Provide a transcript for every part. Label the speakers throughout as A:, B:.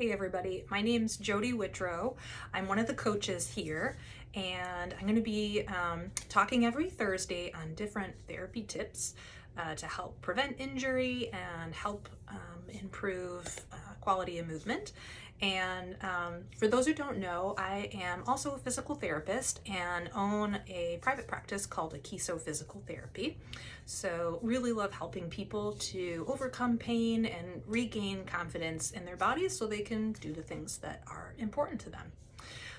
A: Hey everybody, my name's Jody Whitrow. I'm one of the coaches here, and I'm going to be talking every Thursday on different therapy tips to help prevent injury and help improve quality of movement. And for those who don't know, I am also a physical therapist and own a private practice called Akiso Physical Therapy. So really love helping people to overcome pain and regain confidence in their bodies so they can do the things that are important to them.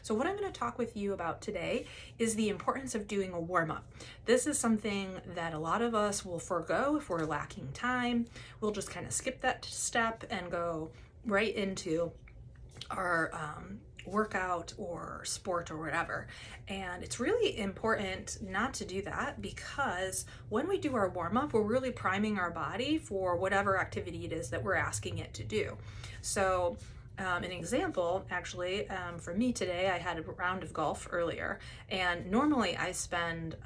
A: So what I'm going to talk with you about today is the importance of doing a warm-up. This is something that a lot of us will forego if we're lacking time. We'll just kind of skip that step and go right into our workout or sport or whatever. And it's really important not to do that, because when we do our warm-up, we're really priming our body for whatever activity it is that we're asking it to do. So an example, actually, for me today, I had a round of golf earlier, and normally I spend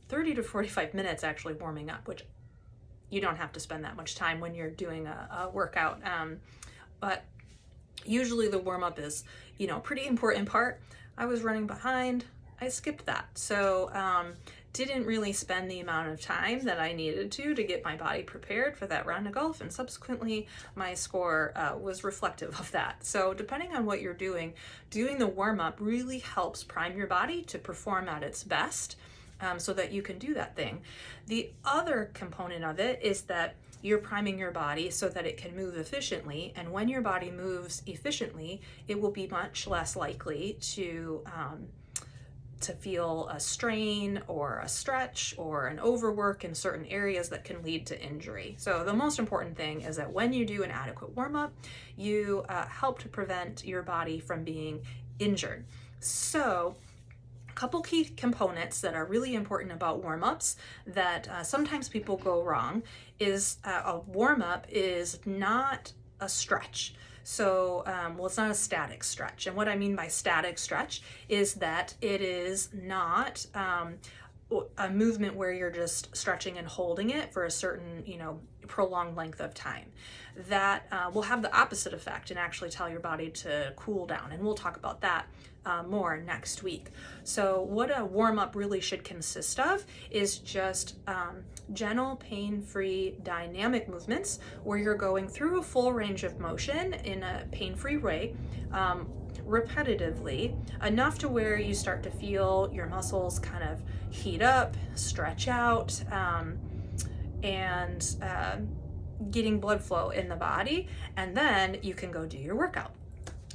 A: 30 to 45 minutes actually warming up, which you don't have to spend that much time when you're doing a workout. But usually the warm-up is, a pretty important part. I was running behind, I skipped that. So didn't really spend the amount of time that I needed to get my body prepared for that round of golf, and subsequently my score was reflective of that. So depending on what you're doing the warm-up really helps prime your body to perform at its best, so that you can do that thing. The other component of it is that you're priming your body so that it can move efficiently, and when your body moves efficiently, it will be much less likely to feel a strain or a stretch or an overwork in certain areas that can lead to injury. So the most important thing is that when you do an adequate warm-up, you help to prevent your body from being injured. So a couple key components that are really important about warm-ups that sometimes people go wrong is a warm-up is not a stretch. So, it's not a static stretch. And what I mean by static stretch is that it is not a movement where you're just stretching and holding it for a certain, prolonged length of time. That will have the opposite effect and actually tell your body to cool down. And we'll talk about that more next week. So what a warm-up really should consist of is just gentle, pain-free, dynamic movements where you're going through a full range of motion in a pain-free way, repetitively, enough to where you start to feel your muscles kind of heat up, stretch out, and getting blood flow in the body, and then you can go do your workout.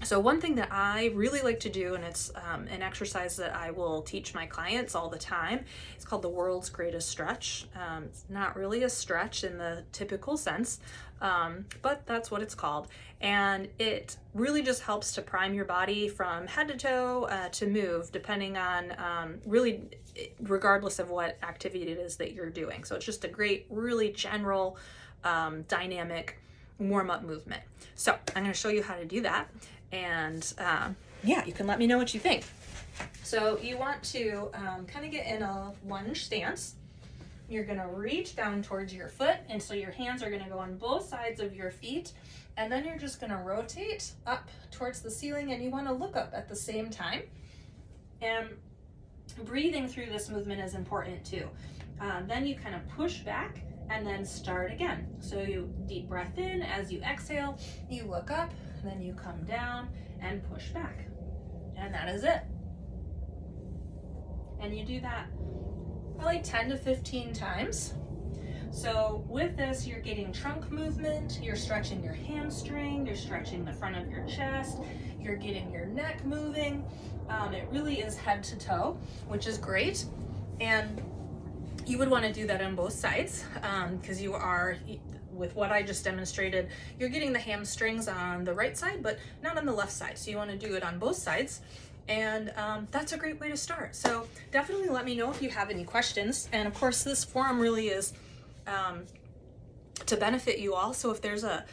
A: So one thing that I really like to do, and it's an exercise that I will teach my clients all the time, it's called the world's greatest stretch. It's not really a stretch in the typical sense, but that's what it's called. And it really just helps to prime your body from head to toe to move, depending on really regardless of what activity it is that you're doing. So it's just a great, really general, dynamic warm-up movement. So I'm going to show you how to do that. And you can let me know what you think. So you want to kind of get in a lunge stance. You're going to reach down towards your foot, and so your hands are going to go on both sides of your feet, and then you're just going to rotate up towards the ceiling, and you want to look up at the same time. And breathing through this movement is important too. Then you kind of push back and then start again. So you deep breath in. As you exhale, you look up, then you come down and push back. And that is it. And you do that probably 10 to 15 times. So with this, you're getting trunk movement, you're stretching your hamstring, you're stretching the front of your chest, you're getting your neck moving. It really is head to toe, which is great. And you would want to do that on both sides, because you are, with what I just demonstrated, you're getting the hamstrings on the right side, but not on the left side. So you want to do it on both sides. And that's a great way to start. So definitely let me know if you have any questions. And of course, this forum really is to benefit you all. So if there's a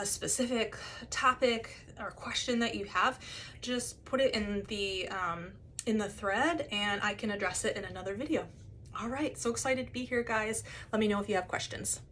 A: specific topic or question that you have, just put it in the thread and I can address it in another video. All right, so excited to be here, guys. Let me know if you have questions.